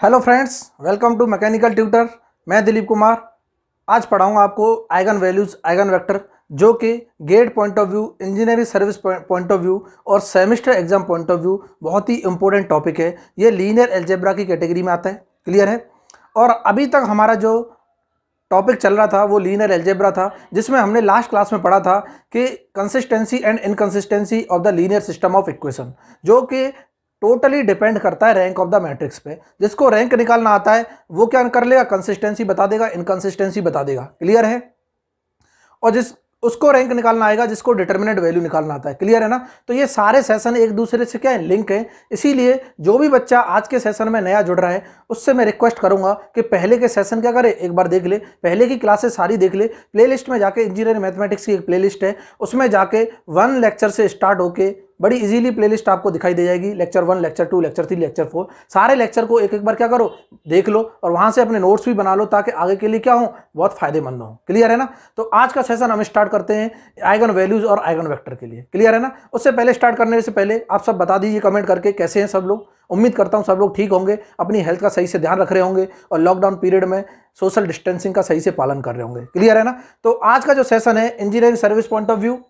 Hello friends, welcome to mechanical tutor. मैं दिलीप कुमार आज पढ़ाऊंगा आपको आइगन वैल्यूज, आइगन वेक्टर, जो कि GATE point of view, engineering service point of view और semester exam point of view बहुत ही इंपॉर्टेंट टॉपिक है। ये लीनियर अलजेब्रा की कैटेगरी में आता है। क्लियर है। और अभी तक हमारा जो टॉपिक चल रहा था वो लीनियर अलजेब्रा था, जिसमें हमने लास्ट क्लास में पढ़ा था कि consistency and inconsistency of the linear system of equation, जो कि टोटली डिपेंड करता है रैंक ऑफ द मैट्रिक्स पे। जिसको रैंक निकालना आता है वो क्या कर लेगा, कंसिस्टेंसी बता देगा, इनकंसिस्टेंसी बता देगा। क्लियर है। और जिस उसको रैंक निकालना आएगा जिसको डिटर्मिनेंट वैल्यू निकालना आता है। क्लियर है ना। तो ये सारे सेशन एक दूसरे से क्या है, लिंक है। इसीलिए जो भी बच्चा आज के सेशन में नया जुड़ रहा है उससे मैं रिक्वेस्ट करूंगा कि पहले के सेशन क्या करे, एक बार देख ले, पहले की क्लासेस सारी देख ले। प्लेलिस्ट में जाके इंजीनियरिंग मैथमेटिक्स की एक प्लेलिस्ट है, उसमें जाके 1 लेक्चर से स्टार्ट होके बड़ी इजीली प्लेलिस्ट आपको दिखाई दे जाएगी। लेक्चर 1, लेक्चर 2, लेक्चर 3, लेक्चर 4, सारे लेक्चर को एक एक बार क्या करो, देख लो और वहां से अपने नोट्स भी बना लो, ताकि आगे के लिए क्या हो, बहुत फायदेमंद हो। क्लियर है ना। तो आज का सेशन हम स्टार्ट करते हैं आइगन वैल्यूज और आइगन वेक्टर के लिए। क्लियर है ना। उससे पहले स्टार्ट करने से पहले आप सब बता दीजिए कमेंट करके कैसे हैं सब लोग। उम्मीद करता हूं सब लोग ठीक होंगे, अपनी हेल्थ का सही से ध्यान रख रहे होंगे और लॉकडाउन पीरियड में सोशल डिस्टेंसिंग का सही से पालन कर रहे होंगे। क्लियर है ना। तो आज का जो सेशन है engineering service point of view,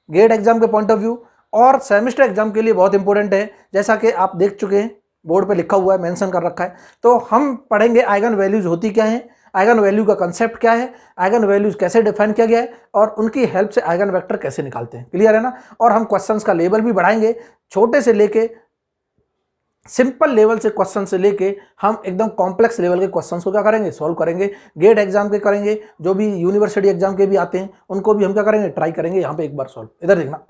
gate exam के पॉइंट ऑफ व्यू और सेमेस्टर एग्जाम के लिए बहुत इंपॉर्टेंट है, जैसा कि आप देख चुके हैं, बोर्ड पे लिखा हुआ है, मेंशन कर रखा है। तो हम पढ़ेंगे आइगन वैल्यूज होती क्या है, आइगन वैल्यू का कंसेप्ट क्या है, आइगन वैल्यूज कैसे डिफाइन किया गया है और उनकी हेल्प से आइगन वेक्टर कैसे निकालते हैं। क्लियर है ना। और हम क्वेश्चंस का लेवल भी बढ़ाएंगे, छोटे से लेके सिंपल लेवल से क्वेश्चन से लेके हम एकदम कॉम्प्लेक्स लेवल के क्वेश्चंस को क्या करेंगे, सॉल्व करेंगे। गेट एग्जाम के करेंगे, जो भी यूनिवर्सिटी एग्जाम के भी आते हैं उनको भी हम क्या करेंगे, ट्राई करेंगे यहाँ पे एक बार सॉल्व। इधर देखना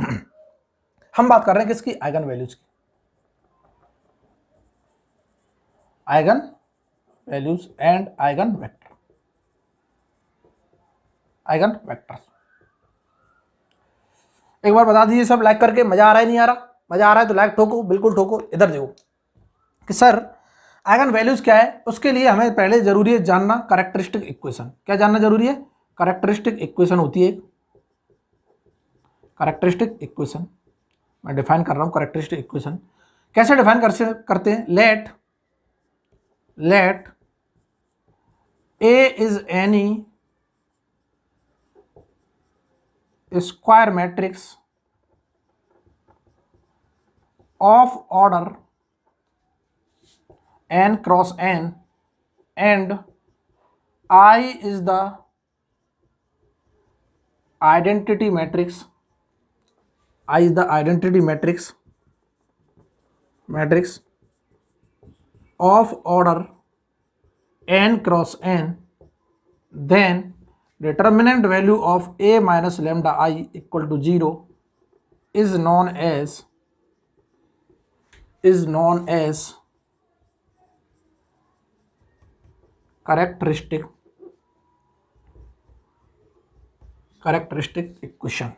हम बात कर रहे हैं किसकी, आइगन वैल्यूज की। Eigen values and eigen vector, eigen vector. एक बार बता दीजिए सब लाइक करके, मजा आ रहा है नहीं आ रहा। मजा आ रहा है तो लाइक ठोको, बिल्कुल ठोको। इधर देखो कि सर आइगन वैल्यूज क्या है, उसके लिए हमें पहले जरूरी है जानना कैरेक्टरिस्टिक इक्वेशन। क्या जानना जरूरी है, कैरेक्टरिस्टिक इक्वेशन होती है। कैरेक्टरिस्टिक इक्वेशन मैं डिफाइन कर रहा हूं। कैरेक्टरिस्टिक इक्वेशन कैसे डिफाइन करते हैं, let A is any square matrix of order n cross n and I is the identity matrix, I is the identity matrix of order n cross n, then determinant value of a minus lambda I equal to 0 is known as characteristic equation,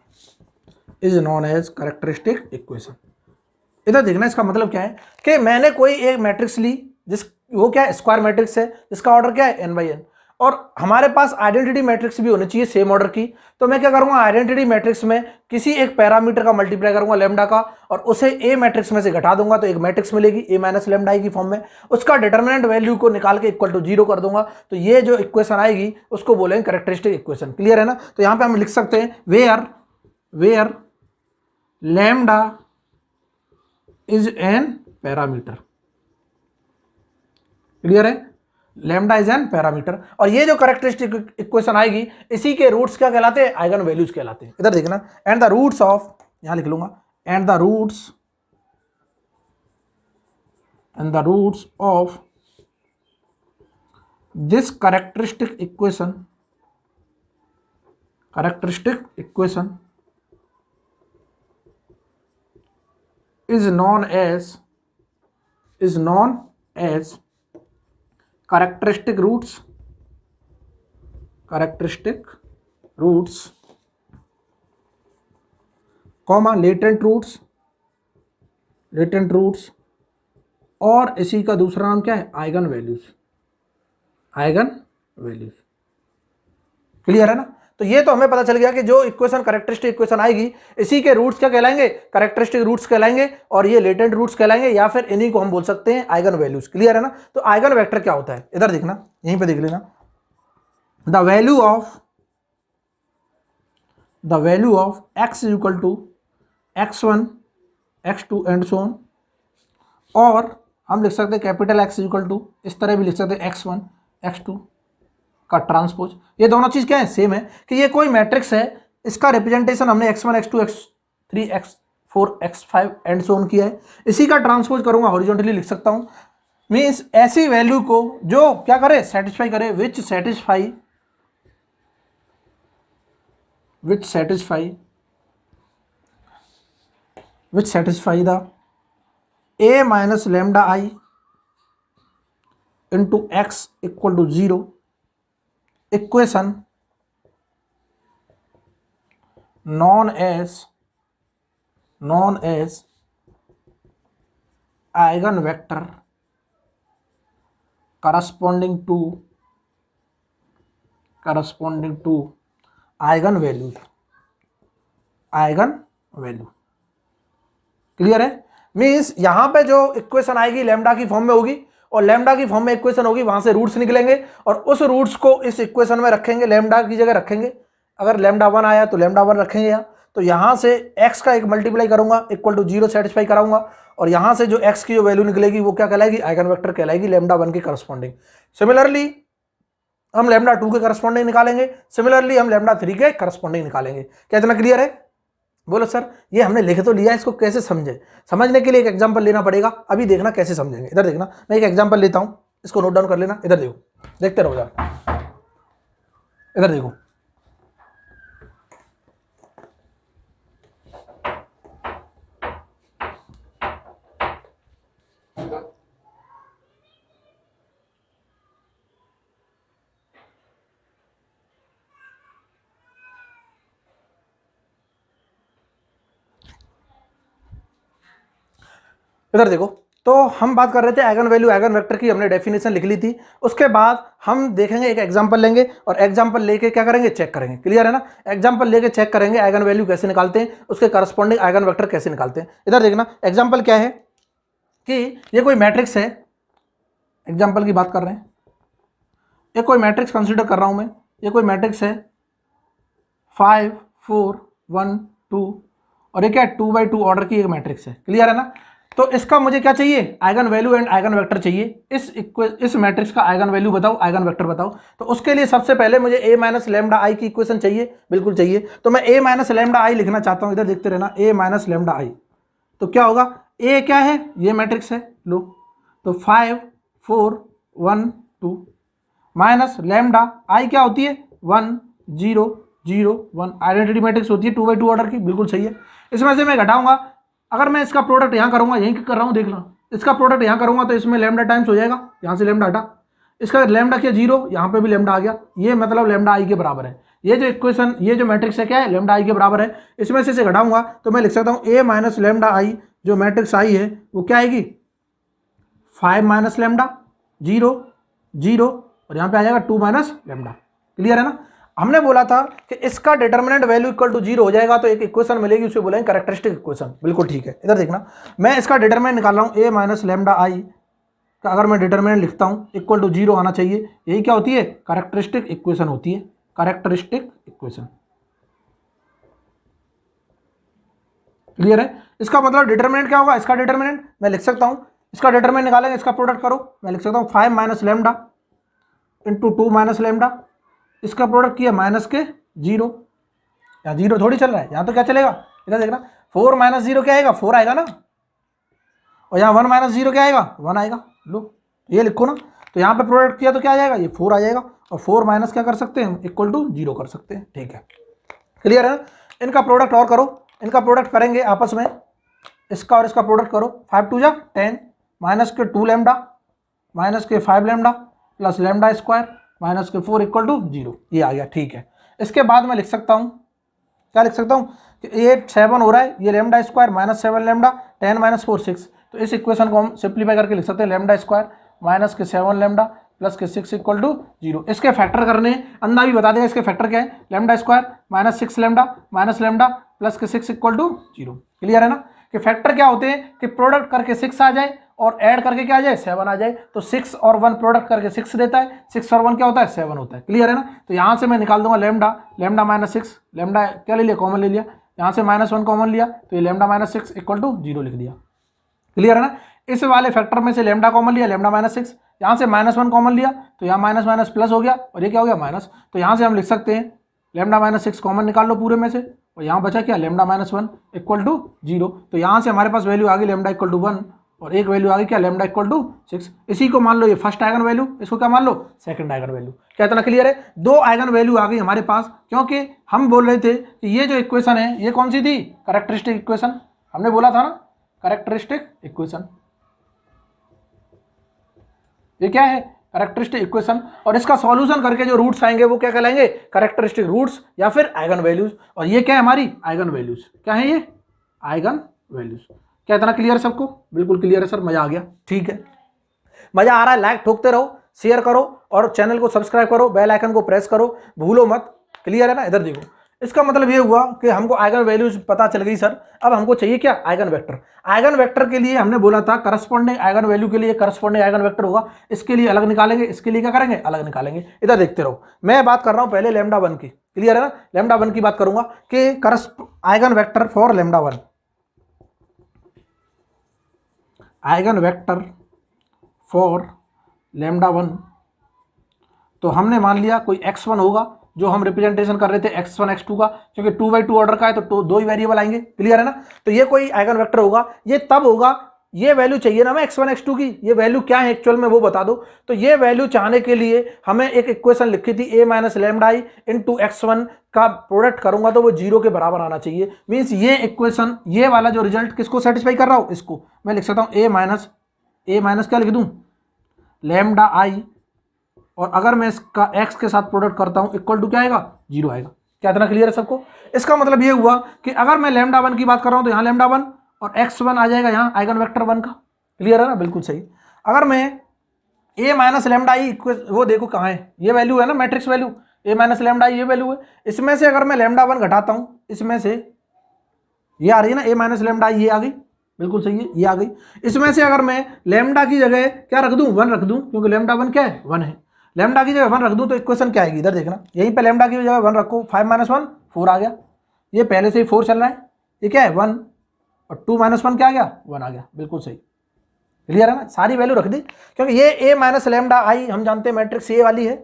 is known as characteristic equation. इधर देखना इसका मतलब क्या है कि मैंने कोई एक मैट्रिक्स ली, जिस वो क्या है, स्क्वायर मैट्रिक्स है, जिसका ऑर्डर क्या है, n बाई एन। और हमारे पास आइडेंटिटी मैट्रिक्स भी होनी चाहिए सेम ऑर्डर की। तो मैं क्या करूंगा, आइडेंटिटी मैट्रिक्स में किसी एक पैरामीटर का मल्टीप्लाई करूंगा लैम्डा का, और उसे ए मैट्रिक्स में से घटा दूंगा तो एक मैट्रिक्स मिलेगी ए माइनस लैम्डा की फॉर्म में। उसका डिटर्मिनेंट वैल्यू को निकाल के इक्वल टू 0 कर दूंगा, तो ये जो इक्वेशन आएगी उसको बोलेंगे कैरेक्टरिस्टिक इक्वेशन। क्लियर है ना। तो यहां पर हम लिख सकते हैं where lambda is an parameter. Clear है, लैम्डा इज एन पैरामीटर। और ये जो कैरेक्टरिस्टिक इक्वेशन आएगी इसी के रूट्स क्या कहलाते हैं, आइगन वैल्यूज कहलाते हैं। इधर देखना, एंड द रूट्स ऑफ, यहां लिख लूंगा, and the roots of this characteristic equation is known as characteristic roots comma latent roots और इसी का दूसरा नाम क्या है, आइगन वैल्यूज। क्लियर है ना। तो ये तो हमें पता चल गया कि जो इक्वेशन कैरेक्टरिस्टिक इक्वेशन आएगी इसी के रूट्स क्या कहलाएंगे, कैरेक्टरिस्टिक रूट्स कहलाएंगे, और ये लेटेंट रूट्स कहलाएंगे, या फिर इन्हीं को हम बोल सकते हैं आइगन वैल्यूज। क्लियर है ना। तो आइगन वेक्टर क्या होता है, इधर देखना, यहीं पे देख लेना, the value of x is equal to x1 x2 and so on, और हम लिख सकते हैं capital X is equal to, इस तरह भी लिख सकते हैं x1 x2 का ट्रांसपोज। ये दोनों चीज क्या है, सेम है, कि ये कोई मैट्रिक्स है, इसका रिप्रेजेंटेशन हमने x1 x2 x3 x4 x5 and so on किया है, इसी का ट्रांसपोज करूंगा हॉरिजॉन्टली लिख सकता हूं, मींस ऐसी वैल्यू को जो क्या करे, सेटिस्फाई करे, विच satisfy the a minus lambda I into x equal to 0 equation known as eigenvector corresponding to eigenvalue। Clear है। मीन्स यहां पे जो इक्वेशन आएगी लैम्डा की फॉर्म में होगी, और लैम्डा की फॉर्म में इक्वेशन होगी, वहां से रूट्स निकलेंगे और उस रूट्स को इस इक्वेशन में रखेंगे, लैम्डा की जगह रखेंगे। अगर लैम्डा 1 आया तो लैम्डा 1 रखेंगे यहाँ, तो यहां से x का एक मल्टीप्लाई करूंगा इक्वल टू 0 सेटिस्फाई कराऊंगा, और यहां से जो x की जो वैल्यू निकलेगी वो क्या कहलाएगी, आइगन वेक्टर कहलाएगी, लैम्डा 1 के करस्पॉन्डिंग। सिमिलरली हम लैम्डा 2 के करस्पॉन्डिंग निकालेंगे, सिमिलरली हम लैम्डा 3 के करस्पॉन्डिंग निकालेंगे। क्या इतना क्लियर है? बोलो सर, ये हमने लिख तो लिया, इसको कैसे समझे? समझने के लिए एक एग्जांपल लेना पड़ेगा, अभी देखना कैसे समझेंगे। इधर देखना, मैं एक एग्जांपल लेता हूं, इसको नोट डाउन कर लेना। इधर देखो, देखते रहो यार, इधर देखो, इधर देखो। तो हम बात कर रहे थे आइगन वैल्यू आइगन वेक्टर की, हमने डेफिनेशन लिख ली थी। उसके बाद हम देखेंगे, एक एग्जांपल लेंगे और एग्जांपल लेके क्या करेंगे, चेक करेंगे। क्लियर है ना। एग्जांपल लेके चेक करेंगे आइगन वैल्यू कैसे निकालते हैं, उसके करस्पॉन्डिंग आइगन वेक्टर कैसे निकालते हैं। इधर देखना, एग्जाम्पल क्या है कि ये कोई मैट्रिक्स है, एग्जाम्पल की बात कर रहे हैं, ये कोई मैट्रिक्स कंसिडर कर रहा हूं मैं, ये कोई मैट्रिक्स है 5 4 1 2, और ये क्या है 2x2 ऑर्डर की एक मैट्रिक्स है। क्लियर है ना। तो इसका मुझे क्या चाहिए, eigen value and eigen vector चाहिए। इस मैट्रिक्स का आइगन वैल्यू बताओ, आइगन वेक्टर बताओ। तो उसके लिए सबसे पहले मुझे a माइनस लैम्डा आई की इक्वेशन चाहिए, बिल्कुल चाहिए। तो मैं a माइनस लैम्डा आई लिखना चाहता हूं, इधर देखते रहना, a माइनस लैम्डा आई। तो क्या होगा, a क्या है, ये मैट्रिक्स है, लो, तो 5 4 1 2 माइनस लैम्डा आई क्या होती है 1 0 0 1, आइडेंटिटी मैट्रिक्स होती है 2x2 ऑर्डर की, बिल्कुल सही है। इसमें से मैं घटाऊंगा, अगर मैं इसका प्रोडक्ट यहाँ करूँगा, यहीं कर रहा हूँ, देख लो, इसका प्रोडक्ट यहाँ करूँगा तो इसमें लैम्डा टाइम्स हो जाएगा, यहाँ से लैम्डा हटा, इसका लैम्डा क्या 0, यहाँ पे भी लैम्डा आ गया, ये मतलब लैम्डा आई के बराबर है। ये जो इक्वेशन, ये जो मैट्रिक्स है क्या है, लैम्डा आई के बराबर है। इसमें से घटाऊंगा तो मैं लिख सकता हूँ a माइनस लैम्डा आई, जो मैट्रिक्स आई है वो क्या आएगी 5 माइनस लैम्डा 0 0, और यहाँ पे आ जाएगा 2 माइनस लैम्डा। क्लियर है ना। हमने बोला था कि इसका डिटर्मिनेंट वैल्यू इक्वल टू 0 हो जाएगा तो एक इक्वेशन मिलेगी, उसे बोलेंगे कैरेक्टरिस्टिक इक्वेशन, बिल्कुल ठीक है। इधर देखना, मैं इसका डिटर्मिनेंट निकाल रहा हूँ a माइनस लैम्डा आई का, अगर मैं डिटर्मिनेंट लिखता हूँ इक्वल टू 0 आना चाहिए, यही क्या होती है, कैरेक्टरिस्टिक इक्वेशन होती है, कैरेक्टरिस्टिक इक्वेशन। क्लियर है। इसका मतलब डिटर्मिनेंट क्या होगा, इसका डिटर्मिनेंट मैं लिख सकता हूँ, इसका डिटर्मिनेंट निकालेंगे, इसका प्रोडक्ट करो, मैं लिख सकता हूँ 5 minus lambda into 2 minus lambda, इसका प्रोडक्ट किया माइनस के 0, यहाँ 0 थोड़ी चल रहा है, यहाँ तो क्या चलेगा, इधर देखना 4 माइनस 0 क्या आएगा, 4 आएगा ना, और यहाँ 1 माइनस 0 क्या आएगा, 1 आएगा। लो ये लिखो ना, तो यहाँ पे प्रोडक्ट किया तो क्या आ जाएगा, ये 4 आ जाएगा, और 4 माइनस क्या कर सकते हैं हम, इक्वल टू 0 कर सकते हैं। ठीक है, क्लियर है ना। इनका प्रोडक्ट और करो, इनका प्रोडक्ट करेंगे आपस में, इसका और इसका प्रोडक्ट करो, 5 2 जा 10, माइनस के 2 लैम्डा माइनस के 5 lambda plus lambda square minus के 4 इक्वल टू 0, ये आ गया। ठीक है, इसके बाद मैं लिख सकता हूँ, क्या लिख सकता हूँ, ये 7 हो रहा है, ये lambda square minus 7 lambda 10 minus 4 6, तो इस इक्वेशन को हम सिंप्लीफाई करके लिख सकते हैं लैम्डा स्क्वायर माइनस के 7 लैम्डा प्लस के 6 इक्वल टू 0। इसके फैक्टर करने हैं, अंदा भी बता देगा इसके फैक्टर क्या है, lambda square minus 6 lambda minus lambda plus के 6 इक्वल टू 0। क्लियर है ना कि फैक्टर क्या होते हैं कि प्रोडक्ट करके 6 आ जाए और ऐड करके क्या आ जाए 7 आ जाए। तो 6 और 1 प्रोडक्ट करके 6 देता है, 6 और 1 क्या होता है 7 होता है। क्लियर है ना। तो यहाँ से मैं निकाल दूंगा लैम्डा, लैम्डा माइनस 6, लैम्डा क्या ले लिया कॉमन ले लिया, यहाँ से -1 कॉमन लिया तो ये लैम्डा माइनस 6 इक्वल टू 0 लिख दिया। क्लियर है ना। इस वाले फैक्टर में से लैम्डा कॉमन लिया, लैम्डा माइनस 6, यहाँ से -1 कॉमन लिया तो यहाँ माइनस माइनस प्लस हो गया और ये क्या हो गया माइनस। तो यहाँ से हम लिख सकते हैं लैम्डा माइनस 6 कॉमन निकाल लो पूरे में से और यहाँ बचा क्या लैम्डा -1 इक्वल टू 0। तो यहाँ से हमारे पास वैल्यू आ गई लैम्डा इक्वल टू 1 और एक वैल्यू आ गई क्या लैम्डा इक्वल टू 6। इसी को मान लो ये फर्स्ट आइगन वैल्यू, इसको क्या मान लो सेकंड आइगन वैल्यू। क्या इतना क्लियर है। 2 आइगन वैल्यू आ गई हमारे पास, क्योंकि हम बोल रहे थे कि ये जो इक्वेशन है ये कौन सी थी, कैरेक्टरिस्टिक इक्वेशन। हमने बोला था ना कैरेक्टरिस्टिक इक्वेशन, ये क्या है कैरेक्टरिस्टिक इक्वेशन। और इसका सॉल्यूशन करके जो रूट्स आएंगे वो क्या कहलाएंगे कैरेक्टरिस्टिक रूट्स या फिर आइगन वैल्यूज। और ये क्या है हमारी आइगन वैल्यूज। क्या है ये आइगन वैल्यूज। क्या इतना क्लियर है सबको। बिल्कुल क्लियर है सर, मजा आ गया। ठीक है, मजा आ रहा है, लाइक ठोकते रहो, शेयर करो और चैनल को सब्सक्राइब करो, बेल आइकन को प्रेस करो, भूलो मत। क्लियर है ना। इधर देखो, इसका मतलब ये हुआ कि हमको आइगन वैल्यूज पता चल गई सर। अब हमको चाहिए क्या आइगन वेक्टर। आइगन वेक्टर के लिए हमने बोला था करस्पॉन्डिंग आइगन वैल्यू के लिए करस्पॉन्डिंग आइगन वेक्टर होगा, इसके लिए अलग निकालेंगे, इसके लिए क्या करेंगे अलग निकालेंगे। इधर देखते रहो, मैं बात कर रहा हूं पहले लैम्डा 1 की। क्लियर है ना। लैम्डा 1 की बात करूंगा कि eigen vector for lambda 1, eigen vector for lambda 1। तो हमने मान लिया कोई x1 होगा जो हम रिप्रेजेंटेशन कर रहे थे x1 x2 का, क्योंकि 2/2 ऑर्डर का है तो 2 ही वेरिएबल आएंगे। क्लियर है ना। तो ये कोई आइगन वेक्टर होगा, ये तब होगा, ये वैल्यू चाहिए ना मैं x1 x2 की, ये वैल्यू क्या है एक्चुअल में वो बता दो। तो ये वैल्यू चाहने के लिए हमें एक इक्वेशन लिखी थी a minus lambda i into x1 का प्रोडक्ट करूंगा तो वो 0 के बराबर आना चाहिए। मीन्स ये इक्वेशन, ये वाला जो रिजल्ट किसको सेटिस्फाई कर रहा हूं, इसको मैं लिख सकता हूं a माइनस क्या लिख दूं लैम्डा i, और अगर मैं इसका x के साथ प्रोडक्ट करता हूं इक्वल टू क्या आएगा 0 आएगा। क्या इतना क्लियर है सबको। इसका मतलब ये हुआ कि अगर मैं लैम्डा 1 की बात कर रहा हूं तो यहाँ लैम्डा 1 और x1 आ जाएगा यहाँ आइगन वेक्टर 1 का। क्लियर है ना, बिल्कुल सही। अगर मैं a माइनस लैम्डा i, वो देखो कहाँ है, ये वैल्यू है ना matrix value, a minus lambda i ये वैल्यू है। इसमें से अगर मैं लैम्डा 1 घटाता हूं, इसमें से ये आ रही है ना a माइनस लैम्डा i, ये आ गई, बिल्कुल सही है, ये आ गई। इसमें से अगर मैं लैम्डा की जगह क्या रख दूं 1 रख दूं, क्योंकि लैम्डा 1 क्या है 1 है, लैम्डा की जगह 1 रख दूं तो इक्वेशन क्या आएगी इधर देखना, यहीं पे लैम्डा की जगह 1 रखो, 5 माइनस 1 4 आ गया। ये पहले से ही 4 चल रहा है, ये क्या है 1 और 2 माइनस 1 क्या आ गया 1 आ गया, बिल्कुल सही। क्लियर है ना, सारी वैल्यू रख दी, क्योंकि ये a माइनस लैम्डा आई हम जानते हैं मैट्रिक्स ए वाली है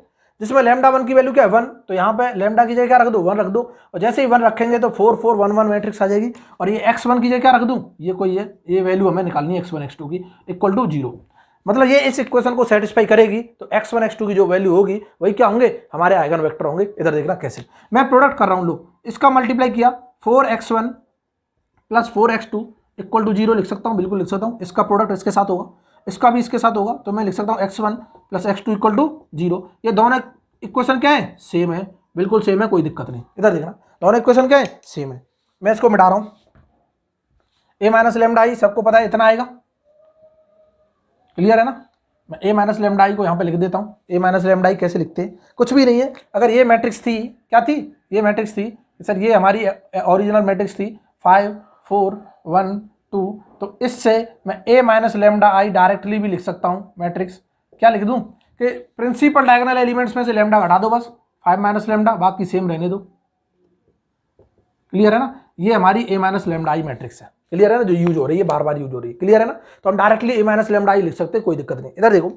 जिसमें लैम्डा 1 की वैल्यू क्या है 1, तो यहाँ पे लैम्डा की जगह क्या रख दो 1 रख दो, और जैसे ही 1 रखेंगे तो 4 4 1 1 मैट्रिक्स आ जाएगी। और ये x1 की जगह क्या रख दूं, ये कोई है, ये वैल्यू हमें निकालनी है x1 x2 की इक्वल टू 0, मतलब ये इस इक्वेशन को सेटिस्फाई करेगी। तो x1 x2 की जो वैल्यू होगी वही क्या होंगे हमारे आइगन वेक्टर होंगे। इधर देखना कैसे मैं प्रोडक्ट कर रहा हूँ, लो इसका मल्टीप्लाई किया 4x1 plus 4x2 equal to 0 लिख सकता हूँ, बिल्कुल लिख सकता हूँ। इसका प्रोडक्ट इसके साथ होगा, इसका भी इसके साथ होगा, तो मैं लिख सकता हूँ x1 plus x2 equal to 0। ये दोनों इक्वेशन क्या है सेम है, बिल्कुल सेम है, कोई दिक्कत नहीं। इधर देखना दोनों इक्वेशन क्या है सेम है। मैं इसको मिटा रहा हूँ, a माइनस लैम्डा आई सबको पता है इतना आएगा। क्लियर है ना, मैं a माइनस लैम्डा आई को यहाँ पे लिख देता हूँ। a माइनस लैम्डा आई कैसे लिखते हैं, कुछ भी नहीं है। अगर ये मैट्रिक्स थी, क्या थी ये मैट्रिक्स थी सर, ये हमारी ओरिजिनल मैट्रिक्स थी 5 4 1 2, तो इससे मैं a minus lambda I directly भी लिख सकता हूँ मैट्रिक्स। क्या लिख दूँ कि प्रिंसिपल डायगोनल एलिमेंट्स में से लैम्डा घटा दो बस, 5 माइनस लैम्डा, बाकी सेम रहने दो। क्लियर है ना, ये हमारी a minus lambda I matrix है। क्लियर है ना, जो यूज हो रही है, बार बार यूज हो रही है। क्लियर है ना, तो हम डायरेक्टली a माइनस लैम्डा आई लिख सकते हैं, कोई दिक्कत नहीं। इधर देखो,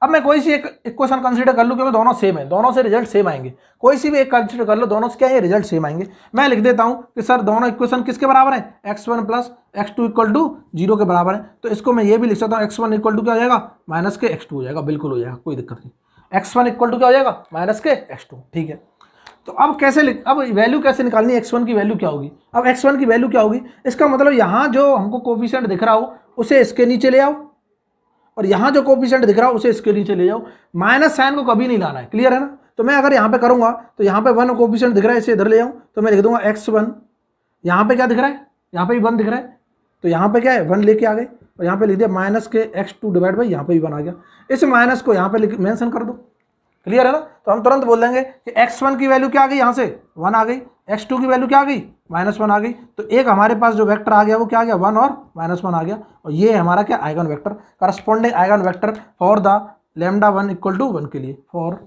अब मैं कोई सी एक इक्वेशन कंसीडर कर लूँ, क्योंकि दोनों सेम है, दोनों से रिजल्ट सेम आएंगे। कोई सी भी एक कंसीडर कर लो, दोनों से क्या है रिजल्ट सेम आएंगे। मैं लिख देता हूँ कि सर दोनों इक्वेशन किसके बराबर है, x1 plus x2 equal to 0 के बराबर है। तो इसको मैं ये भी लिख सकता हूँ x1 इक्वल टू क्या हो जाएगा माइनस के x2 हो जाएगा, बिल्कुल हो जाएगा, कोई दिक्कत नहीं। x1 इक्वल टू क्या हो जाएगा माइनस के x2, ठीक है। तो अब कैसे अब वैल्यू कैसे निकालनी है, x1 की वैल्यू क्या होगी। अब x1 की वैल्यू क्या होगी, इसका मतलब यहाँ जो हमको कोफिशिएंट दिख रहा हो उसे इसके नीचे ले आओ, और यहाँ जो कोफिशिएंट दिख रहा हो उसे इसके नीचे ले जाओ। माइनस साइन को कभी नहीं लाना है। क्लियर है ना, तो मैं अगर यहाँ पे करूँगा तो यहाँ पे 1 कोफिशिएंट दिख रहा है, इसे इधर ले जाऊँ, तो मैं लिख दूंगा x1, यहाँ पे क्या दिख रहा है, यहाँ पे भी 1 दिख रहा है, तो यहाँ पे क्या है 1 लेके आ गए और यहाँ पे लिख दिया माइनस के x2 डिवाइड बाई यहाँ पे भी 1 आ गया। इस माइनस को यहाँ पे मेंशन कर दो, क्लियर है ना। तो हम तुरंत बोल देंगे कि x1 की वैल्यू क्या आ गई, यहाँ से 1 आ गई, x2 की वैल्यू क्या आ गई -1 आ गई। तो एक हमारे पास जो वेक्टर आ गया वो क्या आ गया 1 और -1 आ गया, और ये हमारा क्या eigen vector, corresponding eigen vector for the λ1 = 1 के लिए, फॉर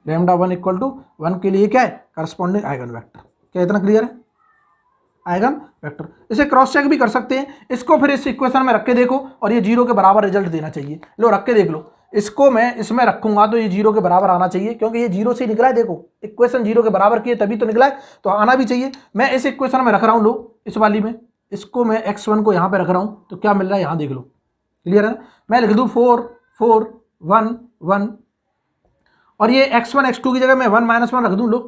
λ1 = 1 के लिए क्या है करस्पॉन्डिंग आइगन वेक्टर। क्या इतना क्लियर है, आइगन वेक्टर। इसे क्रॉस चेक भी कर सकते हैं, इसको फिर इस इक्वेशन में रख के देखो और ये 0 के बराबर रिजल्ट देना चाहिए। लो रख के देख लो, इसको मैं इसमें रखूंगा तो ये 0 के बराबर आना चाहिए, क्योंकि ये 0 से निकला है। देखो इक्वेशन 0 के बराबर की है तभी तो निकला है, तो आना भी चाहिए। मैं इस इक्वेशन में रख रहा हूँ, लो इस वाली में, इसको मैं x1 को यहाँ पे रख रहा हूँ, तो क्या मिल रहा है यहाँ देख लो, क्लियर है ना। मैं लिख दूँ 4 4 1 1, और ये x1 x2 की जगह मैं 1 -1 रख दूँ। लो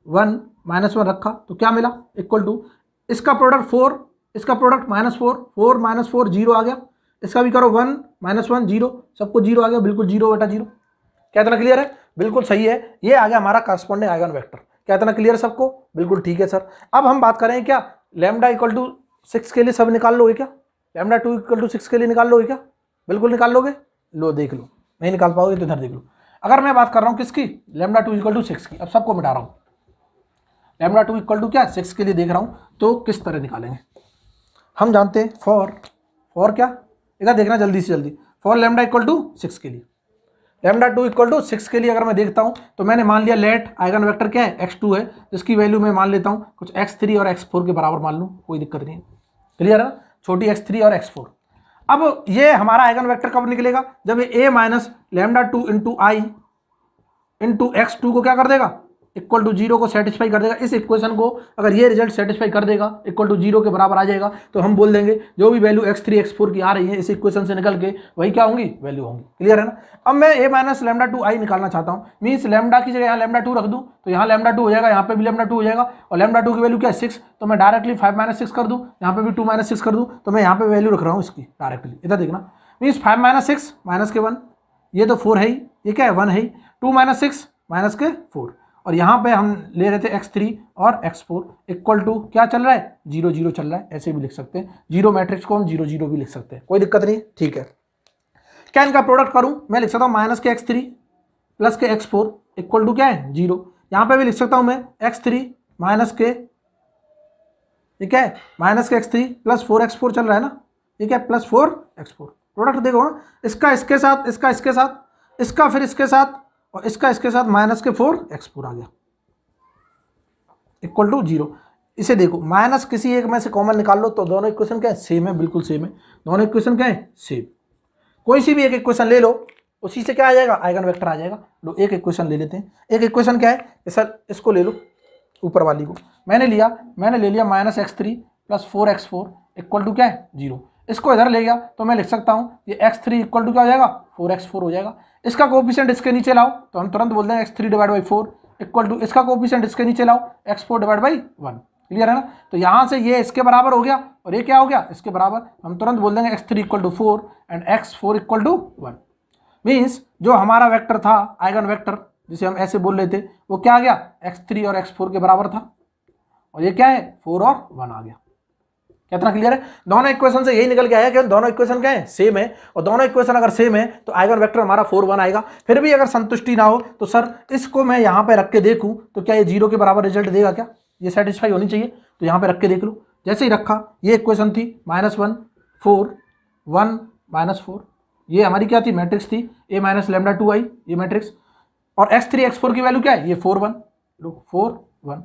1 -1 रखा तो क्या मिला इक्वल टू इसका प्रोडक्ट 4, इसका प्रोडक्ट -4, 4 -4 0 आ गया। इसका भी करो 1 -1 0, सबको 0 आ गया, बिल्कुल 0/0। क्या इतना क्लियर है, बिल्कुल सही है। ये आ गया हमारा करस्पॉन्डिंग आइगन वेक्टर। क्या इतना क्लियर है सबको, बिल्कुल ठीक है सर। अब हम बात करें क्या λ = 6 के लिए सब निकाल लोगे क्या, λ2 = 6 के लिए निकाल लोगे क्या, बिल्कुल निकाल लोगे। लो देख लो, नहीं निकाल पाओगे तो इधर देख लो। अगर मैं बात कर रहा हूँ किसकी, λ2 = 6 की, अब सबको मिटा रहा हूँ, λ2 = क्या 6 के लिए देख रहा हूँ, तो किस तरह निकालेंगे हम जानते हैं। फॉर क्या, इधर देखना जल्दी से जल्दी, फॉर λ = 6 के लिए, λ2 = 6 के लिए अगर मैं देखता हूँ तो मैंने मान लिया लेट आइगन वेक्टर क्या है x2 है, जिसकी वैल्यू मैं मान लेता हूँ कुछ x3 और x4 के बराबर मान लूँ, कोई दिक्कत नहीं है, क्लियर है ना, छोटी x3 और x4। अब ये हमारा आइगन वेक्टर कब निकलेगा, जब ये a - λ2 × I × x2 को क्या कर देगा इक्वल टू 0 को सेटिस्फाई कर देगा। इस इक्वेशन को अगर ये रिजल्ट सेटिस्फाई कर देगा इक्वल टू 0 के बराबर आ जाएगा, तो हम बोल देंगे जो भी वैल्यू x3 x4 की आ रही है इस इक्वेशन से निकल के वही क्या होंगी, वैल्यू होंगी, क्लियर है ना। अब मैं a - λ2 I निकालना चाहता हूँ, मीन्स लैम्डा की जगह यहाँ λ2 रख दूँ तो यहाँ λ2 हो जाएगा, यहाँ पे भी λ2 हो जाएगा, और λ2 की वैल्यू क्या है 6, तो मैं डायरेक्टली 5 - 6 कर दूँ, यहाँ पे भी 2 - 6 कर दूँ, तो मैं यहाँ पे वैल्यू रख रहा हूँ इसकी डायरेक्टली। इधर देखना, मीन्स 5 - 6 माइनस के 1, ये तो 4 है ही, ये क्या है 1 है ही, 2 - 6 माइनस के 4, और यहाँ पे हम ले रहे थे x3 और x4 इक्वल टू क्या चल रहा है 0 0 चल रहा है, ऐसे भी लिख सकते हैं, 0 मैट्रिक्स को हम 0 0 भी लिख सकते हैं, कोई दिक्कत नहीं, ठीक है। क्या इनका प्रोडक्ट करूं, मैं लिख सकता हूँ माइनस के x3 प्लस के x4 इक्वल टू क्या है 0, यहाँ पे भी लिख सकता हूँ मैं x3 माइनस के, ठीक है, माइनस के x3 प्लस 4x4 चल रहा है ना, ठीक है, प्लस 4x4। प्रोडक्ट देखो ना, इसका इसके साथ, इसका इसके साथ, इसका फिर इसके साथ, और इसका इसके साथ माइनस के 4x4 आ गया इक्वल टू 0। इसे देखो माइनस किसी एक में से कॉमन निकाल लो तो दोनों इक्वेशन क्या है सेम है, बिल्कुल सेम है, दोनों इक्वेशन क्या है सेम। कोई सी भी एक इक्वेशन ले लो, उसी से क्या आ जाएगा आइगन वेक्टर आ जाएगा। लो एक इक्वेशन ले लेते हैं, एक इक्वेशन क्या है सर, इसको ले लो ऊपर वाली को, मैंने ले लिया -x3 plus 4x4 equal to क्या है 0। इसको इधर ले गया तो मैं लिख सकता हूँ ये x3 इक्वल टू क्या हो जाएगा 4x4 हो जाएगा। इसका कोफिशिएंट इसके नीचे लाओ तो हम तुरंत बोल देंगे x3 / 4 इक्वल टू इसका कोफिशिएंट इसके नीचे लाओ x4 / 1, क्लियर है ना। तो यहाँ से ये इसके बराबर हो गया और ये क्या हो गया इसके बराबर, हम तुरंत बोल देंगे x3 = 4 एंड x4 = 1। मीन्स जो हमारा वेक्टर था आइगन वेक्टर जिसे हम ऐसे बोल रहे थे वो क्या आ गया x3 और x4 के बराबर था, और ये क्या है 4 और 1 आ गया। कितना क्लियर है, दोनों इक्वेशन से यही निकल के आया कि दोनों इक्वेशन क्या है सेम है, और दोनों इक्वेशन अगर सेम है तो आइगन वेक्टर हमारा 4 1 आएगा। फिर भी अगर संतुष्टि ना हो तो सर इसको मैं यहाँ पे रख के देखूँ तो क्या ये 0 के बराबर रिजल्ट देगा, क्या ये सेटिस्फाई होनी चाहिए, तो यहाँ पे रख के देख लो। जैसे ही रखा ये इक्वेशन थी -1 4 1 -4, ये हमारी क्या थी मैट्रिक्स थी a - λ2I ये मैट्रिक्स, और x3 x4 की वैल्यू क्या है ये 4 1, लो 4 1,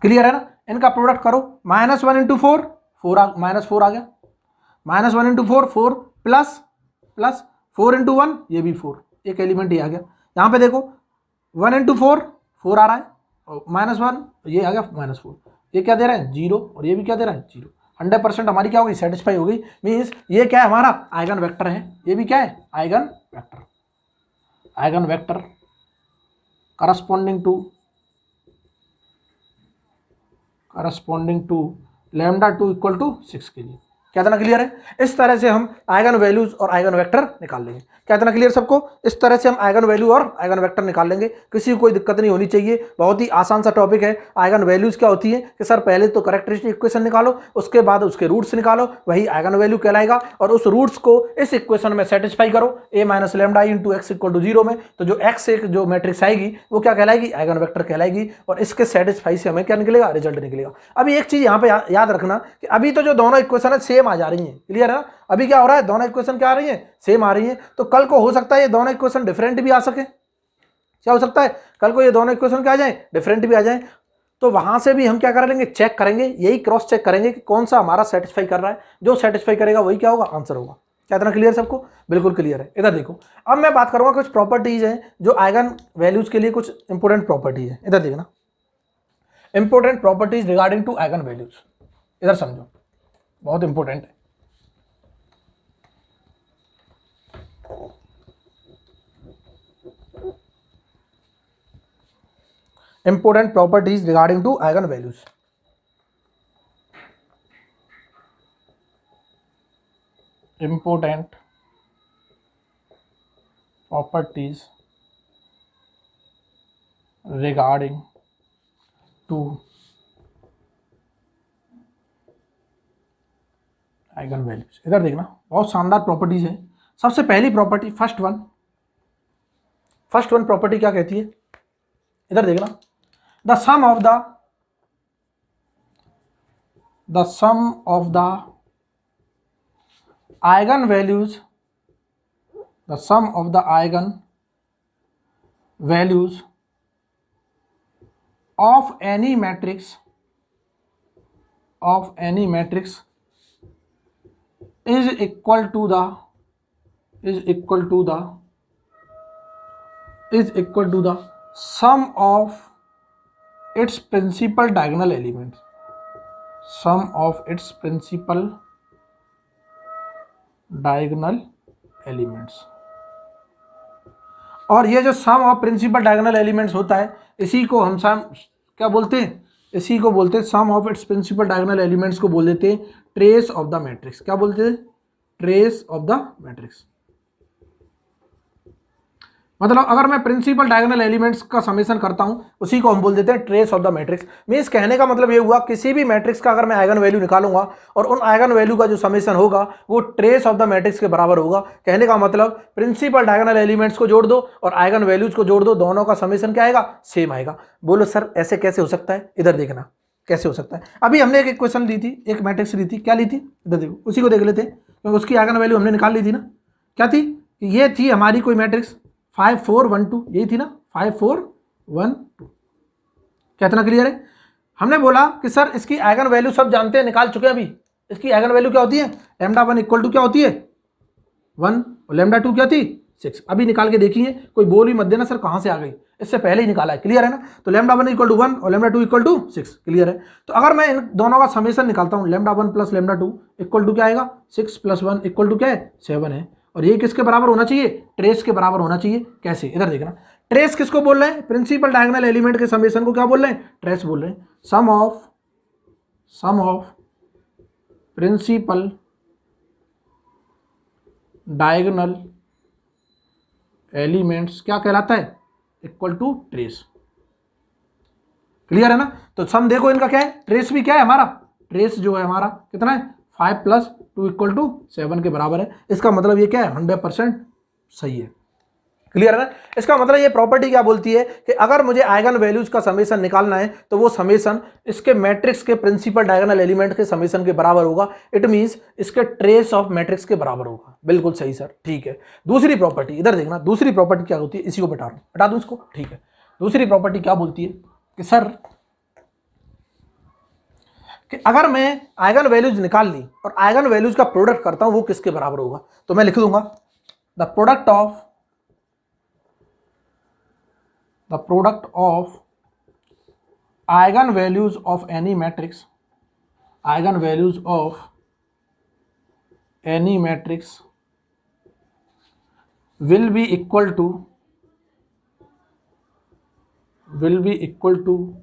क्लियर है ना। इनका प्रोडक्ट करो -1 × 4 4 -4 आ गया, -1 × 4 4 प्लस 4 × 1 ये भी 4, एक एलिमेंट ही आ गया। यहाँ पे देखो 1 × 4 4 आ रहा है, और -1 ये आ गया -4, ये क्या दे रहा है 0, और ये भी क्या दे रहा है 0। 100% हमारी क्या होगी सेटिस्फाई हो गई। मीन्स ये क्या है हमारा आइगन वेक्टर है, ये भी क्या है आइगन वेक्टर करस्पॉन्डिंग टू λ2 = 6 के लिए, क्या इतना क्लियर है? इस तरह से हम आइगन वैल्यूज और आइगन वेक्टर निकाल लेंगे। क्या इतना क्लियर सबको? इस तरह से हम आइगन वैल्यू और आइगन वेक्टर निकाल लेंगे, किसी को कोई दिक्कत नहीं होनी चाहिए। बहुत ही आसान सा टॉपिक है। आइगन वैल्यूज क्या होती है कि सर पहले तो कैरेक्टरिस्टिक इक्वेशन निकालो, उसके बाद उसके रूट्स निकालो, वही आइगन वैल्यू कहलाएगा, और उस रूट्स को इस इक्वेशन में सेटिस्फाई करो a minus lambda into x equal to 0 में, तो जो x एक जो मैट्रिक्स आएगी वो क्या कहलाएगी? आइगन वेक्टर कहलाएगी, और इसके सेटिस्फाई से हमें क्या निकलेगा? रिजल्ट निकलेगा। अभी एक चीज यहाँ पे याद रखना कि अभी तो जो दोनों इक्वेशन है सेम आ जा रही है, क्लियर है ना? अभी क्या हो रहा है? दोनों इक्वेशन क्या आ रही है? सेम आ रही है। तो कल को हो सकता है ये दोनों इक्वेशन डिफरेंट भी आ सके। क्या हो सकता है? कल को ये दोनों इक्वेशन क्या आ जाए? डिफरेंट भी आ जाए। तो वहां से भी हम क्या कर लेंगे? चेक करेंगे, यही क्रॉस चेक करेंगे कि कौन सा हमारा सेटिस्फाई कर रहा है। जो सेटिस्फाई करेगा वही क्या होगा? आंसर होगा। क्या इतना क्लियर सबको? बिल्कुल क्लियर है। इधर देखो, अब मैं बात करूंगा कुछ प्रॉपर्टीज हैं जो आइगन वैल्यूज के लिए कुछ इंपोर्टेंट प्रॉपर्टीज है। इधर देखना, important properties regarding to eigen values. इधर समझो, बहुत इंपोर्टेंट है। Important properties regarding to eigenvalues. Important properties regarding to eigenvalues. इधर देखना, बहुत शानदार प्रॉपर्टीज है। सबसे पहली प्रॉपर्टी फर्स्ट वन प्रॉपर्टी क्या कहती है? इधर देखना, the sum of the eigenvalues, the sum of the eigenvalues of any matrix is equal to the sum of its principal diagonal elements, और ये जो सम ऑफ प्रिंसिपल डायगोनल एलिमेंट्स होता है, इसी को हम क्या बोलते हैं? इसी को बोलते हैं sum of its principal diagonal elements को बोल देते हैं ट्रेस ऑफ द मैट्रिक्स। क्या बोलते हैं? Trace of the matrix. मतलब अगर मैं प्रिंसिपल डायगोनल एलिमेंट्स का समेशन करता हूं, उसी को हम बोल देते हैं trace of the matrix. Means कहने का मतलब ये हुआ, किसी भी मैट्रिक्स का अगर मैं आइगन वैल्यू निकालूंगा और उन आइगन वैल्यू का जो समेशन होगा वो ट्रेस ऑफ द मैट्रिक्स के बराबर होगा। कहने का मतलब प्रिंसिपल डायगोनल एलिमेंट्स को जोड़ दो और आइगन वैल्यूज को जोड़ दो, दोनों का समेशन क्या आएगा? सेम आएगा। बोलो सर ऐसे कैसे हो सकता है? इधर देखना कैसे हो सकता है। अभी हमने एक इक्वेशन ली थी, एक मैट्रिक्स ली थी। क्या ली थी? इधर देखो, उसी को देख लेते हैं, क्योंकि उसकी आइगन वैल्यू हमने निकाल ली थी ना। क्या थी? ये थी हमारी कोई मैट्रिक्स 5 4 1 2, यही थी ना, 5 4 1 2। क्या इतना क्लियर है? हमने बोला कि सर इसकी आइगन वैल्यू सब जानते हैं, निकाल चुके हैं। अभी इसकी आइगन वैल्यू क्या होती है? लैम्डा 1 इक्वल टू क्या होती है? 1, और लैम्डा 2 क्या थी? 6। अभी निकाल के देखिए, कोई बोल भी मत देना सर कहां से आ गई, इससे पहले ही निकाला है। क्लियर है ना? तो लैम्डा 1 इक्वल टू 1 और लैम्डा 2 इक्वल टू 6। क्लियर है? तो अगर मैं इन दोनों का समेशन निकालता हूं, lambda 1 plus lambda 2 equal to क्या आएगा? 6 प्लस 1 इक्वल टू क्या है? 7 है। और ये किसके बराबर होना चाहिए? ट्रेस के बराबर होना चाहिए। कैसे? इधर देखना, ट्रेस किसको बोल रहे हैं? प्रिंसिपल डायगोनल एलिमेंट के समेशन को क्या बोल रहे हैं? ट्रेस बोल रहे हैं। Sum of principal diagonal elements क्या कहलाता है? Equal to trace. क्लियर है ना? तो सम देखो इनका क्या है, ट्रेस भी क्या है हमारा? ट्रेस जो है हमारा कितना है? 5 प्लस 2 इक्वल टू 7 के बराबर है। इसका मतलब ये क्या है? 100% सही है। क्लियर है ना? इसका मतलब ये प्रॉपर्टी क्या बोलती है कि अगर मुझे आइगन वैल्यूज का समेशन निकालना है तो वो समेशन इसके मैट्रिक्स के प्रिंसिपल डायगोनल एलिमेंट के समेशन के बराबर होगा। इट मींस इसके ट्रेस ऑफ मैट्रिक्स के बराबर होगा। बिल्कुल सही सर, ठीक है। दूसरी प्रॉपर्टी इधर देखना, दूसरी प्रॉपर्टी क्या होती है? इसी को हटा दूं इसको, ठीक है। दूसरी प्रॉपर्टी क्या बोलती है कि सर कि अगर मैं आइगन वैल्यूज निकाल ली और आइगन वैल्यूज का प्रोडक्ट करता हूं, वो किसके बराबर होगा? तो मैं लिख दूंगा the product of eigen values of any matrix, eigen values of any matrix will be equal to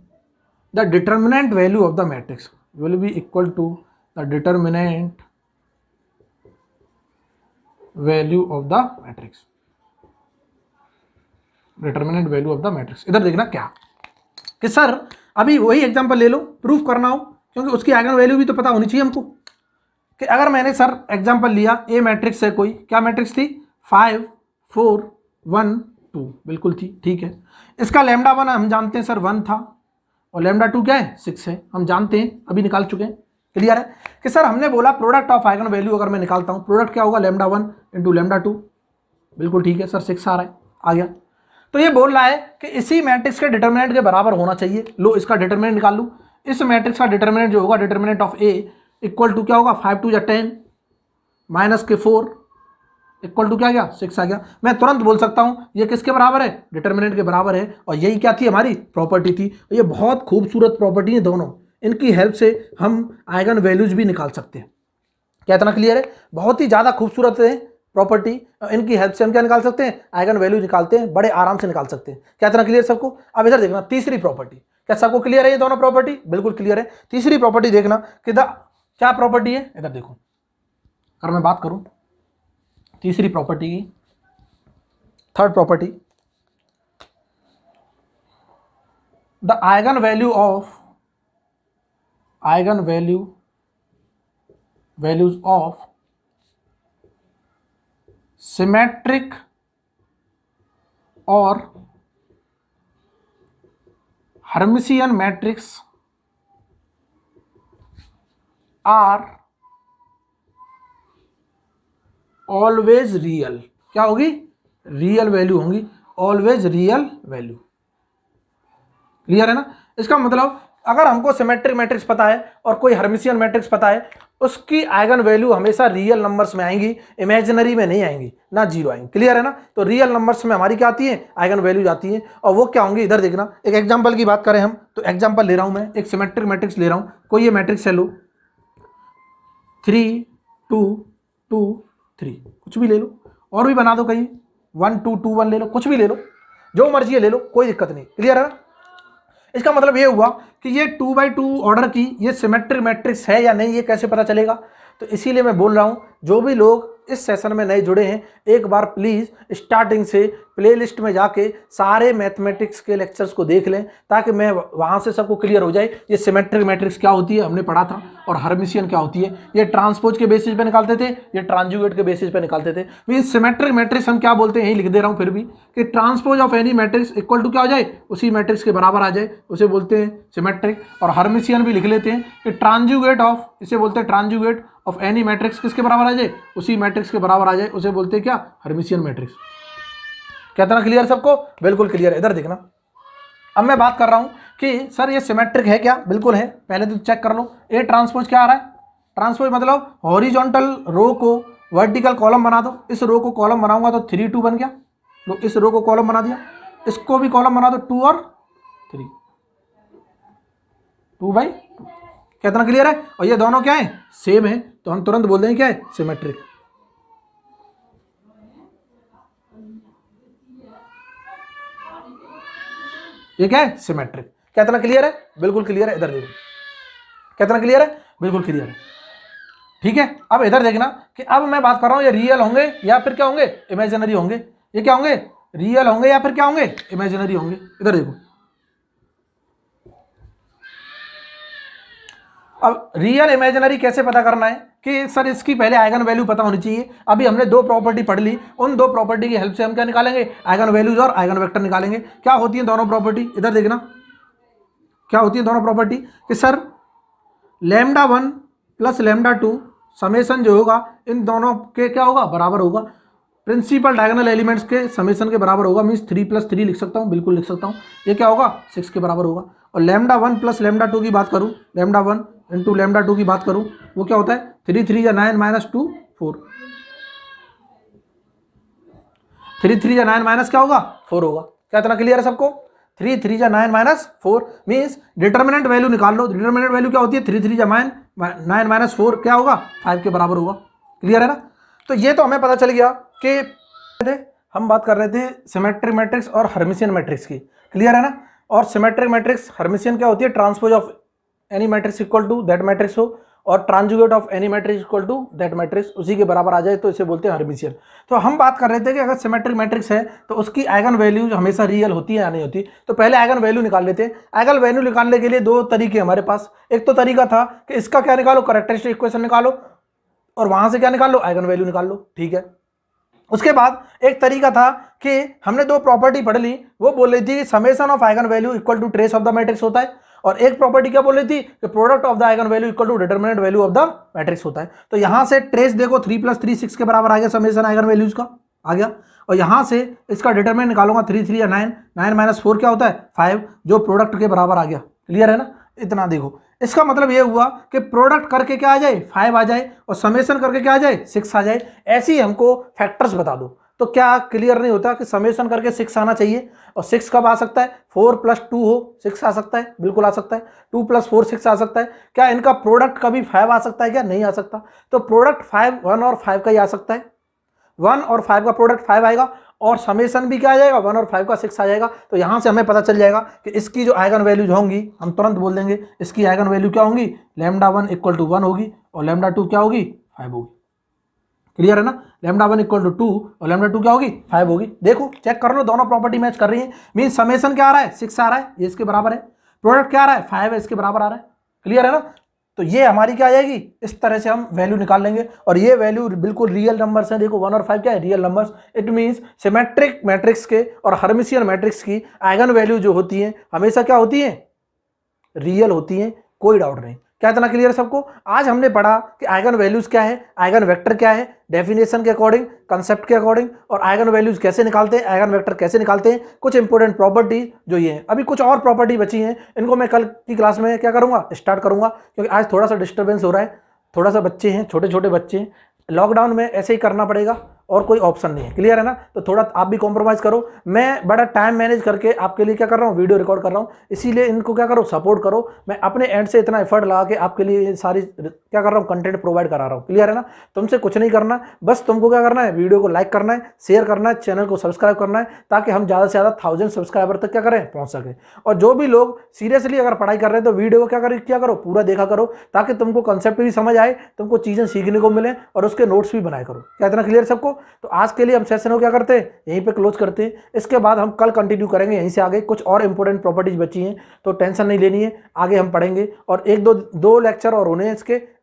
the determinant value of the matrix, will be equal to the determinant value of the matrix, determinant value of the matrix. इधर देखना क्या कि sir अभी वही example ले लो, proof करना हो, क्योंकि उसकी आइगन वैल्यू भी तो पता होनी चाहिए हमको। कि अगर मैंने सर एग्जांपल लिया, ए मैट्रिक्स है कोई, क्या मैट्रिक्स थी, 5 4 1 2, बिल्कुल थी, ठीक है। इसका लैम्डा 1 हम जानते हैं सर 1 था, और लैम्डा 2 क्या है, 6 है, हम जानते हैं, अभी निकाल चुके हैं। क्लियर है कि सर हमने बोला प्रोडक्ट ऑफ आइगन वैल्यू अगर मैं निकालता हूं, प्रोडक्ट क्या होगा, लैम्डा 1 इंटू लैम्डा 2, बिल्कुल ठीक है सर, 6 आ रहा है, आ गया। तो ये बोल रहा है कि इसी मैट्रिक्स के डिटर्मिनेंट के बराबर होना चाहिए। लो इसका डिटर्मिनेंट निकाल लूँ, इस मैट्रिक्स का डिटर्मिनेंट जो होगा, determinant of A equal to क्या होगा, 5 2 10 माइनस के 4 इक्वल टू क्या गया, 6 आ गया। मैं तुरंत बोल सकता हूं ये किसके बराबर है, डिटर्मिनेंट के बराबर है। और यही क्या थी, हमारी प्रॉपर्टी थी। ये बहुत खूबसूरत प्रॉपर्टी है दोनों, इनकी हेल्प से हम आइगन वैल्यूज भी निकाल सकते हैं। क्या इतना क्लियर है, बहुत ही ज़्यादा खूबसूरत है प्रॉपर्टी, इनकी हेल्प से हम क्या निकाल सकते हैं, आइगन वैल्यू निकालते हैं, बड़े आराम से निकाल सकते हैं। क्या इतना क्लियर सबको। अब इधर देखना तीसरी प्रॉपर्टी, क्या सबको क्लियर है ये दोनों प्रॉपर्टी, बिल्कुल क्लियर है। तीसरी प्रॉपर्टी देखना कि क्या प्रॉपर्टी है, इधर देखो, अगर मैं बात करूं तीसरी प्रॉपर्टी की, third property, the eigen values of symmetric और Hermitian matrix are always real. क्या होगी, रियल वैल्यू होंगी, ऑलवेज रियल वैल्यू। क्लियर है ना। इसका मतलब अगर हमको सिमेट्रिक मैट्रिक्स पता है और कोई हर्मिशियन मैट्रिक्स पता है, उसकी आइगन वैल्यू हमेशा रियल नंबर्स में आएंगी, इमेजिनरी में नहीं आएंगी, ना जीरो आएंगी। क्लियर है ना। तो रियल नंबर्स में हमारी क्या आती है, आइगन वैल्यूज आती हैं। और वो क्या होंगी, इधर देखना, एक एग्जांपल की बात करें हम, तो एग्जांपल ले रहा हूं मैं, एक सिमेट्रिक मैट्रिक्स ले रहा हूं, कोई ये मैट्रिक्स है, लो 3 2 2 3, कुछ भी ले लो, और भी बना दो, कहीं 1 2 2 1 ले लो, कुछ भी ले लो, जो मर्जी है ले लो, कोई दिक्कत नहीं। क्लियर है ना। इसका मतलब ये हुआ कि ये 2x2 ऑर्डर की ये सिमेट्रिक मैट्रिक्स है या नहीं, ये कैसे पता चलेगा। तो इसीलिए मैं बोल रहा हूं, जो भी लोग इस सेशन में नए जुड़े हैं, एक बार प्लीज़ स्टार्टिंग से प्लेलिस्ट में जाके सारे मैथमेटिक्स के लेक्चर्स को देख लें, ताकि मैं वहां से सबको क्लियर हो जाए ये सिमेट्रिक मैट्रिक्स क्या होती है, हमने पढ़ा था, और हर्मिशियन क्या होती है। ये ट्रांसपोज के बेसिस पे निकालते थे, ये ट्रांजुगेट के बेसिस पे निकालते थे। मीन सिमेट्रिक मैट्रिक्स हम क्या बोलते हैं, यही लिख दे रहा हूँ फिर भी, कि transpose of any matrix equal to क्या हो जाए, उसी मैट्रिक्स के बराबर आ जाए, उसे बोलते हैं सिमेट्रिक। और हर्मिशियन भी लिख लेते हैं कि ट्रांजुगेट ऑफ, इसे बोलते हैं ट्रांजुगेट ऑफ एनी मैट्रिक्स किसके बराबर आ जाए, उसी मैट्रिक्स के बराबर आ जाए, उसे बोलते हैं क्या, हर्मिशियन मैट्रिक्स। क्या इतना क्लियर सबको, बिल्कुल क्लियर है। इधर देखना, अब मैं बात कर रहा हूं कि सर ये सिमेट्रिक है क्या, बिल्कुल है। पहले तो चेक कर लो, ए ट्रांसपोज क्या आ रहा है, ट्रांसपोज मतलब हॉरिजॉन्टल रो को वर्टिकल कॉलम बना दो। इस रो को कॉलम बनाऊंगा तो 3 2 बन गया, लो इस रो को कॉलम बना दिया, इसको भी कॉलम बना दो, 2 और 3, 2/2। क्या इतना क्लियर है। और ये दोनों क्या है, सेम है, तो हम तुरंत बोल देंगे क्या है, सिमेट्रिक। ये क्या है, सिमेट्रिक। क्या इतना क्लियर है, बिल्कुल क्लियर है। इधर देखो, क्या इतना क्लियर है, बिल्कुल क्लियर है। ठीक है। अब इधर देखना कि अब मैं बात कर रहा हूं, ये रियल होंगे या फिर क्या होंगे, इमेजिनरी होंगे। ये क्या होंगे, रियल होंगे या फिर क्या होंगे, इमेजिनरी होंगे। इधर देखो, अब रियल इमेजिनरी कैसे पता करना है कि सर इसकी पहले आइगन वैल्यू पता होनी चाहिए। अभी हमने दो प्रॉपर्टी पढ़ ली, उन दो प्रॉपर्टी की हेल्प से हम क्या निकालेंगे, आइगन वैल्यूज और आइगन वेक्टर निकालेंगे। क्या होती है दोनों प्रॉपर्टी, इधर देखना क्या होती है दोनों प्रॉपर्टी, कि sir lambda 1 plus lambda 2 summation जो होगा इन दोनों के क्या होगा, बराबर होगा। प्रिंसिपल डायगोनल एलिमेंट्स के समेसन के बराबर होगा, मीन्स 3 + 3 लिख सकता हूँ, बिल्कुल लिख सकता हूँ। ये क्या होगा, 6 के बराबर होगा। और लैम्डा 1 प्लस लैम्डा 2 की बात करूँ, लैम्डा 1 इंटू लैम्डा 2 की बात करूँ, वो क्या होता है, 3 3 = 9 - 2 4, 3 3 = 9 क्या होगा, 4 होगा। क्या इतना क्लियर है सबको। 3 3 = 9 - 4 मीन्स डिटर्मिनेंट वैल्यू निकाल लो। डिटर्मिनेंट वैल्यू क्या होती है, 3 3 = 9 - 4 क्या होगा, 5 के बराबर होगा। क्लियर है ना। तो ये तो हमें पता चल गया कि हम बात कर रहे थे सिमेट्रिक मैट्रिक्स और हर्मिशियन मैट्रिक्स की। क्लियर है ना। और सिमेट्रिक मैट्रिक्स, हर्मिशियन क्या होती है, transpose of any matrix equal to that matrix हो, और transjugate of any matrix equal to that matrix उसी के बराबर आ जाए तो इसे बोलते हैं हर्मिशियन। तो हम बात कर रहे थे कि अगर सिमेट्रिक मैट्रिक्स है तो उसकी आइगन वैल्यूज हमेशा रियल होती है या नहीं होती। तो पहले आइगन वैल्यू निकाल लेते हैं। आइगन वैल्यू निकालने के लिए दो तरीके हमारे पास। एक तो तरीका था कि इसका क्या निकालो, कैरेक्टरिस्टिक इक्वेशन निकालो और वहां से क्या निकाल लो, आइगन वैल्यू निकाल लो, ठीक है। उसके बाद एक तरीका था कि हमने दो प्रॉपर्टी पढ़ ली, वो बोल रही थी summation of eigen value equal to trace of the matrix होता है, और एक प्रॉपर्टी क्या बोल रही थी कि product of the eigen value equal to determinant value of the matrix होता है। तो यहां से ट्रेस देखो 3 + 3 6 के बराबर आ गया, समेशन आइगन वैल्यूज का आ गया। और यहां से इसका डिटरमिनेंट निकालूंगा 3 3 या 9 9 - 4 क्या होता है 5, जो प्रोडक्ट के बराबर आ गया। क्लियर है ना, इतना देखो। इसका मतलब ये हुआ कि प्रोडक्ट करके क्या आ जाए 5 आ जाए और समेशन करके क्या आ जाए 6 आ जाए। ऐसे ही हमको फैक्टर्स बता दो। तो क्या क्लियर नहीं होता कि समेशन करके 6 आना चाहिए, और 6 कब आ सकता है 4 + 2 हो 6 आ सकता है, बिल्कुल आ सकता है। 2 + 4 6 आ सकता है। क्या इनका प्रोडक्ट कभी 5 आ सकता है क्या, नहीं आ सकता। तो प्रोडक्ट 5 1 और 5 का ही आ सकता है। 1 और 5 का प्रोडक्ट 5 आएगा और समेशन भी क्या आ जाएगा 1 और 5 का 6 आ जाएगा। तो यहां से हमें पता चल जाएगा कि इसकी जो आइगन वैल्यूज होंगी हम तुरंत बोल देंगे इसकी आइगन वैल्यू क्या होंगी, λ1 = 1 होगी और λ2 क्या होगी 5 होगी। क्लियर है ना, λ1 = 2 और λ2 क्या होगी 5 होगी। देखो चेक कर लो, दोनों प्रॉपर्टी मैच कर रही है। मीन समेशन क्या आ रहा है 6 आ रहा है, ये इसके बराबर है। प्रोडक्ट क्या आ रहा है 5 है, इसके बराबर आ रहा है। क्लियर है ना। तो ये हमारी क्या आ जाएगी, इस तरह से हम वैल्यू निकाल लेंगे और ये वैल्यू बिल्कुल रियल नंबर्स हैं। देखो 1 और 5 क्या है real numbers. It means symmetric matrix के और हर्मिशियन मैट्रिक्स की आइगन वैल्यू जो होती है हमेशा क्या होती है, रियल होती है, कोई डाउट नहीं। क्या इतना क्लियर है सबको। आज हमने पढ़ा कि आइगन वैल्यूज क्या है, आइगन वेक्टर क्या है, डेफिनेशन के अकॉर्डिंग, कंसेप्ट के अकॉर्डिंग, और आइगन वैल्यूज कैसे निकालते हैं, आइगन वेक्टर कैसे निकालते हैं, कुछ इंपॉर्टेंट प्रॉपर्टी जो ये है। अभी कुछ और प्रॉपर्टी बची हैं, इनको मैं कल की क्लास में क्या करूंगा स्टार्ट करूंगा, क्योंकि आज थोड़ा सा डिस्टर्बेंस हो रहा है, थोड़ा सा बच्चे हैं, छोटे छोटे बच्चे हैं, लॉकडाउन में ऐसे ही करना पड़ेगा और कोई ऑप्शन नहीं है। क्लियर है ना। तो थोड़ा आप भी कॉम्प्रोमाइज करो। मैं बड़ा टाइम मैनेज करके आपके लिए क्या कर रहा हूँ, वीडियो रिकॉर्ड कर रहा हूँ, इसीलिए इनको क्या करो सपोर्ट करो। मैं अपने एंड से इतना एफर्ट लगा के आपके लिए सारी क्या कर रहा हूँ कंटेंट प्रोवाइड करा रहा हूँ। क्लियर है ना। तुमसे कुछ नहीं करना, बस तुमको क्या करना है वीडियो को लाइक करना है, शेयर करना है, चैनल को सब्सक्राइब करना है, ताकि हम ज़्यादा से ज़्यादा 1000 सब्सक्राइबर तक क्या करें पहुँच सके। और जो भी लोग सीरियसली अगर पढ़ाई कर रहे हैं तो वीडियो को क्या करो पूरा देखा करो, ताकि तुमको कंसेप्ट भी समझ आए, तुमको चीज़ें सीखने को मिले और उसके नोट्स भी बनाए करो। क्या इतना क्लियर सबको। तो आज के लिए हम सेशन को क्या करते हैं यहीं पे क्लोज करते हैं। इसके बाद हम कल कंटिन्यू करेंगे यहीं से आगे। कुछ और इंपॉर्टेंट प्रॉपर्टीज बची हैं तो टेंशन नहीं लेनी है, आगे हम पढ़ेंगे। और एक दो लेक्चर और होने हैं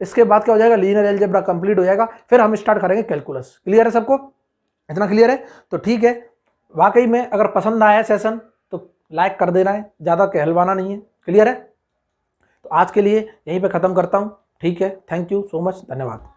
इसके बाद क्या हो जाएगा लीनियर अलजेब्रा कंप्लीट हो जाएगा, फिर हम स्टार्ट करेंगे कैलकुलस। क्लियर है सबको, इतना क्लियर है। तो ठीक है, वाकई में अगर पसंद आया सेशन तो लाइक कर देना है, ज़्यादा कहलवाना नहीं है। क्लियर है। तो आज के लिए यहीं पर ख़त्म करता हूँ। ठीक है, थैंक यू सो मच, धन्यवाद।